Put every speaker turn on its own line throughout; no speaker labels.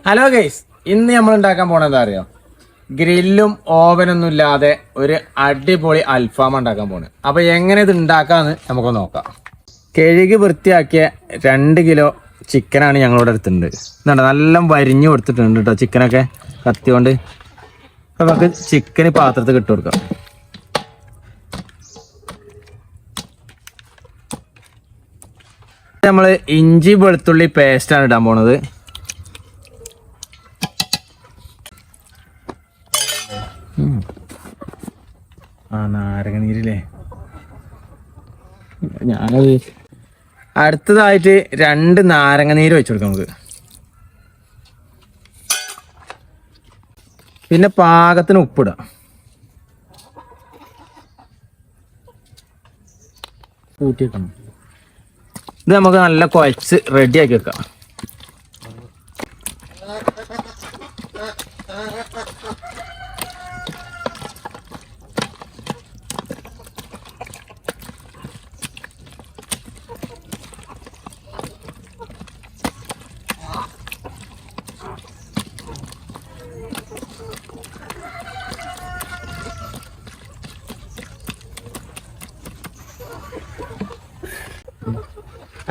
Hello guys, ഇന്ന് നമ്മൾ ഉണ്ടാക്കാൻ പോണെന്താ അറിയോ? ഗ്രില്ലും ഓവനൊന്നും ഇല്ലാതെ ഒരു അടിപൊളി അൽഫാം ഉണ്ടാക്കാൻ പോണ്. അപ്പൊ എങ്ങനെ ഇത് ഉണ്ടാക്കാന്ന് നമുക്ക് നോക്കാം. കഴുകി വൃത്തിയാക്കിയ 2 കിലോ ചിക്കനാണ് ഞങ്ങളിവിടെ എടുത്തിട്ടുണ്ട്. ഇതുണ്ട്, നല്ല വരിഞ്ഞു കൊടുത്തിട്ടുണ്ട് കേട്ടോ ചിക്കനൊക്കെ കത്തി കൊണ്ട്. അപ്പൊ നമുക്ക് ചിക്കന് പാത്രത്തിൽ ഇട്ട് കൊടുക്കാം. നമ്മള് ഇഞ്ചി വെളുത്തുള്ളി പേസ്റ്റാണ് ഇടാൻ പോണത്. നാരങ്ങനീരില്ലേ, ഞാനത് അടുത്തതായിട്ട് 2 നാരങ്ങനീര് വെച്ചു കൊടുക്കാം നമുക്ക്. പിന്നെ പാകത്തിന് ഉപ്പിടാം. കൂട്ടി വെക്കണം. ഇത് നമുക്ക് നല്ല കുഴച്ച് റെഡിയാക്കി വെക്കാം.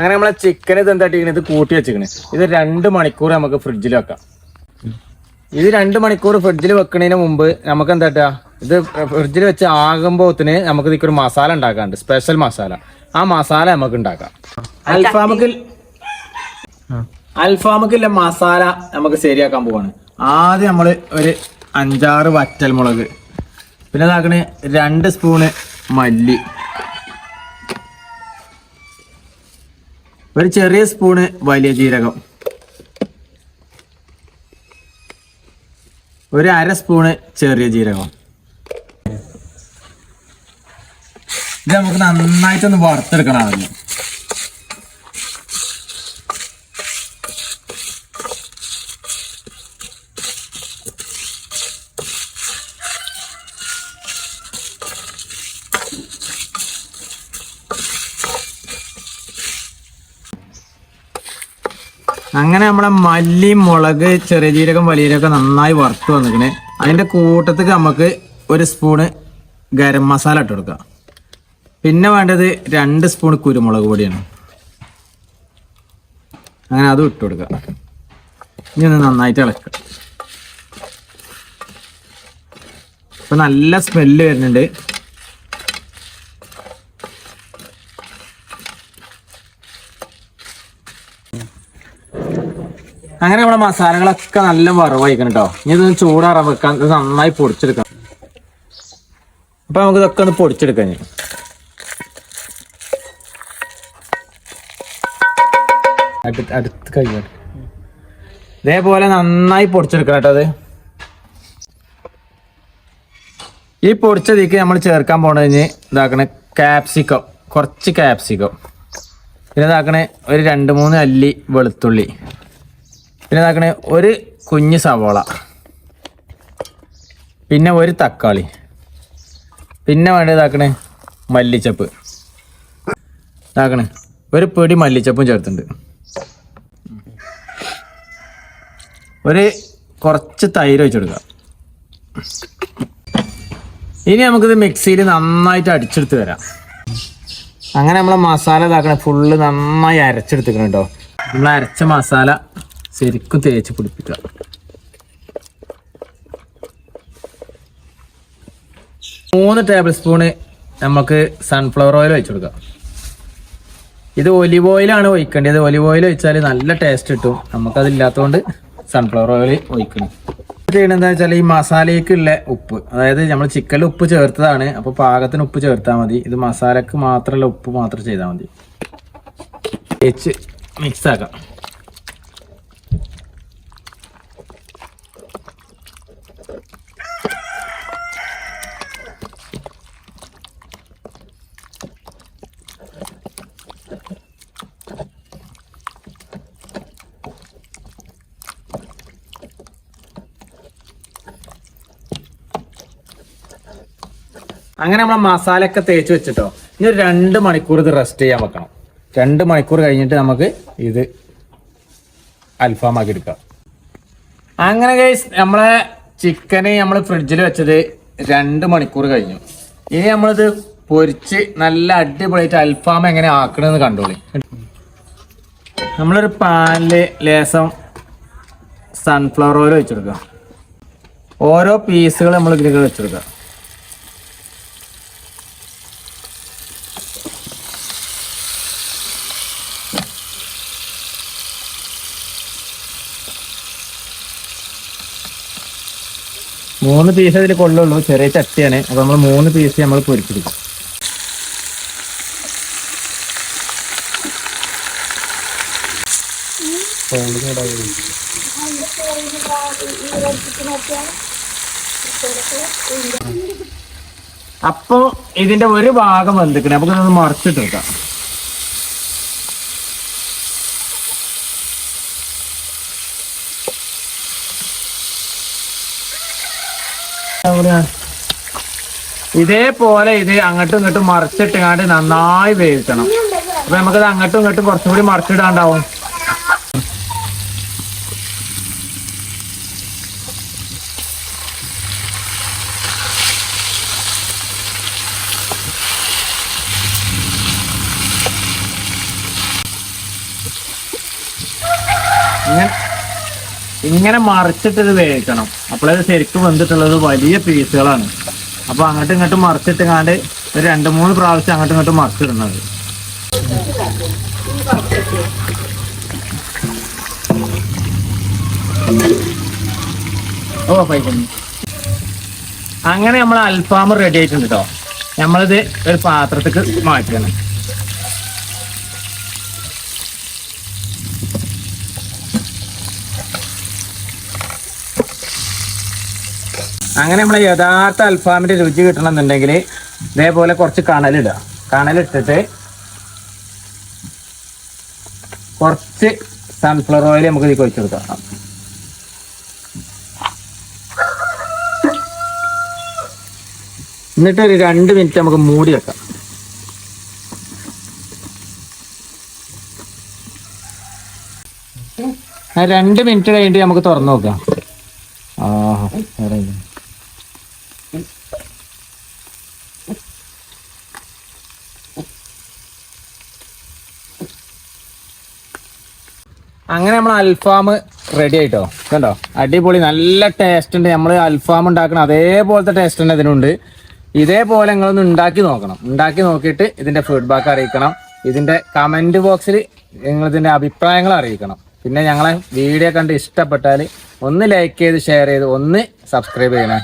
അങ്ങനെ നമ്മളെ ചിക്കൻ ഇത് എന്താട്ടിക്കണേ, ഇത് കൂട്ടി വെച്ചിക്കണേ. ഇത് 2 മണിക്കൂർ നമുക്ക് ഫ്രിഡ്ജിൽ വെക്കാം. ഇത് 2 മണിക്കൂർ ഫ്രിഡ്ജിൽ വെക്കുന്നതിന് മുമ്പ് നമുക്ക് എന്താ, ഇത് ഫ്രിഡ്ജിൽ വെച്ച് ആകുമ്പോത്തിന് നമുക്ക് ഇതിക്കൊരു മസാല ഉണ്ടാക്കാറുണ്ട്, സ്പെഷ്യൽ മസാല. ആ മസാല നമുക്ക് ഉണ്ടാക്കാം. അൽഫാമക്കില്ല മസാല നമുക്ക് ശരിയാക്കാൻ പോവാണ്. ആദ്യം നമ്മള് ഒരു 5-6 വറ്റൽ മുളക്, പിന്നെ ഇതാക്കണേ 2 സ്പൂണ് മല്ലി, ഒരു ചെറിയ സ്പൂണ് വലിയ ജീരകം, ഒരു 1/2 സ്പൂണ് ചെറിയ ജീരകം. ഇത് നമുക്ക് നന്നായിട്ടൊന്ന് വറുത്തെടുക്കണം ആദ്യം. അങ്ങനെ നമ്മളെ മല്ലി, മുളക്, ചെറിയ ജീരകം, വലിയ ജീരകം നന്നായി വറുത്ത് വന്നിക്കണേ. അതിൻ്റെ കൂട്ടത്തേക്ക് നമുക്ക് 1 സ്പൂണ് ഗരം മസാല ഇട്ട് കൊടുക്കുക. പിന്നെ വേണ്ടത് 2 സ്പൂൺ കുരുമുളക് പൊടിയാണ്. അങ്ങനെ അതും ഇട്ട് കൊടുക്കുക. ഇനി ഒന്ന് നന്നായിട്ട് ഇളക്കുക. ഇപ്പം നല്ല സ്മെല്ല് വരുന്നുണ്ട്. അങ്ങനെ നമ്മളെ മസാലകളൊക്കെ നല്ല വറവായിക്കണം കേട്ടോ. ഇനി ഇതൊന്ന് ചൂടാറാൻ വെക്കാം, ഇത് നന്നായി പൊടിച്ചെടുക്കാം. അപ്പൊ നമുക്ക് ഇതൊക്കെ ഒന്ന് പൊടിച്ചെടുക്കാം. അടുത്ത് കഴിഞ്ഞു ഇതേപോലെ നന്നായി പൊടിച്ചെടുക്കണം കേട്ടോ. അത് ഈ പൊടിച്ചതിക്ക് നമ്മൾ ചേർക്കാൻ പോണതിന് ഇതാക്കണേ ക്യാപ്സിക്കം, കുറച്ച് ക്യാപ്സിക്കം, പിന്നെ ഇതാക്കണേ ഒരു 2-3 അല്ലി വെളുത്തുള്ളി, പിന്നെ ഇതാക്കണേ ഒരു കുഞ്ഞ് സവോള, പിന്നെ ഒരു തക്കാളി, പിന്നെ വേണ്ടത് ഇതാക്കണേ മല്ലിച്ചപ്പ്, ഇതാക്കണേ ഒരു പൊടി മല്ലിച്ചപ്പും ചേർത്തിട്ടുണ്ട്, ഒരു കുറച്ച് തൈര് വെച്ചെടുക്കാം. ഇനി നമുക്കിത് മിക്സിയിൽ നന്നായിട്ട് അടിച്ചെടുത്ത് വരാം. അങ്ങനെ നമ്മളെ മസാല ഇതാക്കണേ ഫുള്ള് നന്നായി അരച്ചെടുത്തിക്കണം കേട്ടോ. നമ്മൾ അരച്ച മസാല ശരിക്കും തേച്ച് പിടിപ്പിക്കുക. മൂന്ന് ടേബിൾ സ്പൂണ് നമുക്ക് സൺഫ്ലവർ ഓയിൽ ഒഴിച്ചു കൊടുക്കാം. ഇത് ഒലിവ് ഓയിലാണ് ഒഴിക്കേണ്ടത്. ഒലിവ് ഓയിൽ ഒഴിച്ചാൽ നല്ല ടേസ്റ്റ് കിട്ടും. നമുക്കതില്ലാത്തതുകൊണ്ട് സൺഫ്ലവർ ഓയിൽ ഒഴിക്കണം. ചെയ്യണമെന്താ വെച്ചാൽ ഈ മസാലയ്ക്കുള്ള ഉപ്പ്, അതായത് നമ്മൾ ചിക്കനിൽ ഉപ്പ് ചേർത്തതാണ്, അപ്പോൾ പാകത്തിന് ഉപ്പ് ചേർത്താൽ മതി. ഇത് മസാലക്ക് മാത്രമല്ല, ഉപ്പ് മാത്രം ചെയ്താൽ മതി. തേച്ച് മിക്സ് ആക്കാം. അങ്ങനെ നമ്മൾ മസാലയൊക്കെ തേച്ച് വെച്ചിട്ടോ. ഇനി ഒരു 2 മണിക്കൂർ ഇത് റെസ്റ്റ് ചെയ്യാൻ വെക്കണം. 2 മണിക്കൂർ കഴിഞ്ഞിട്ട് നമുക്ക് ഇത് അൽഫാം ആക്കി എടുക്കാം. അങ്ങനെ ഗൈസ് നമ്മളെ ചിക്കന് നമ്മൾ ഫ്രിഡ്ജിൽ വെച്ചത് 2 മണിക്കൂർ കഴിഞ്ഞു. ഇനി നമ്മളിത് പൊരിച്ച് നല്ല അടിപൊളിയായിട്ട് അൽഫാം എങ്ങനെ ആക്കണമെന്ന് കണ്ടോളി. നമ്മളൊരു പാനില് ലേസം സൺഫ്ലവർ ഓയിൽ വെച്ചെടുക്കുക. ഓരോ പീസുകൾ നമ്മൾ ഇതിലേക്ക് വെച്ചെടുക്കുക. മൂന്ന് പീസ് അതിൽ കൊള്ളുള്ളൂ, ചെറിയ ചട്ടിയാണ്. അപ്പൊ നമ്മൾ 3 പീസ് നമ്മൾ പൊരിച്ചെടുക്കും. അപ്പൊ ഇതിന്റെ ഒരു ഭാഗം വെന്തിക്കണേ, അപ്പൊ ഇതൊന്ന് മറിച്ചിട്ട് വെക്കാം. ഇതേപോലെ ഇത് അങ്ങോട്ടും ഇങ്ങോട്ടും മറിച്ചിട്ടാണ്ട് നന്നായി വേവിക്കണം. അപ്പൊ നമുക്കത് അങ്ങോട്ടും ഇങ്ങോട്ടും കുറച്ചും കൂടി മറിച്ചിടാണ്ടാവും. ഇങ്ങനെ മറിച്ചിട്ട് ഇത് വേവിക്കണം. അപ്പോഴത് ശരിക്കും വന്നിട്ടുള്ളത് വലിയ പീസുകളാണ്. അപ്പൊ അങ്ങോട്ടും ഇങ്ങോട്ടും മറിച്ചിട്ട് കാണ്ട് ഒരു 2-3 പ്രാവശ്യം അങ്ങോട്ടും ഇങ്ങോട്ടും മറിച്ചിടുന്നത്. അങ്ങനെ നമ്മൾ അൽഫാം റെഡി ആയിട്ടുണ്ട് കേട്ടോ. നമ്മളിത് ഒരു പാത്രത്തേക്ക് മാറ്റണം. അങ്ങനെ നമ്മൾ യഥാർത്ഥ അൽഫാമിന്റെ രുചി കിട്ടണമെന്നുണ്ടെങ്കിൽ ഇതേപോലെ കുറച്ച് കണലിടുക. കണലിട്ടിട്ട് കുറച്ച് സൺഫ്ലവർ ഓയിൽ നമുക്ക് ഇതിൽ ഒഴിച്ചു കൊടുക്കാം. എന്നിട്ട് ഒരു 2 മിനിറ്റ് നമുക്ക് മൂടി വെക്കാം. ആ 2 മിനിറ്റ് കഴിഞ്ഞിട്ട് നമുക്ക് തുറന്നു നോക്കാം. അങ്ങനെ നമ്മൾ അൽഫാം റെഡി ആയിട്ടോ. കണ്ടോ, അടിപൊളി നല്ല ടേസ്റ്റ് ഉണ്ട്. നമ്മൾ അൽഫാം ഉണ്ടാക്കണം അതേപോലത്തെ ടേസ്റ്റ് തന്നെ ഇതിനുണ്ട്. ഇതേപോലെ നിങ്ങളൊന്ന് ഉണ്ടാക്കി നോക്കണം. ഉണ്ടാക്കി നോക്കിയിട്ട് ഇതിന്റെ ഫീഡ്ബാക്ക് അറിയിക്കണം. ഇതിന്റെ കമന്റ് ബോക്സിൽ നിങ്ങൾ ഇതിന്റെ അഭിപ്രായങ്ങൾ അറിയിക്കണം. പിന്നെ ഞങ്ങളെ വീഡിയോ കണ്ട് ഇഷ്ടപ്പെട്ടാൽ ഒന്ന് ലൈക്ക് ചെയ്ത് ഷെയർ ചെയ്ത് ഒന്ന് സബ്സ്ക്രൈബ് ചെയ്യണേ.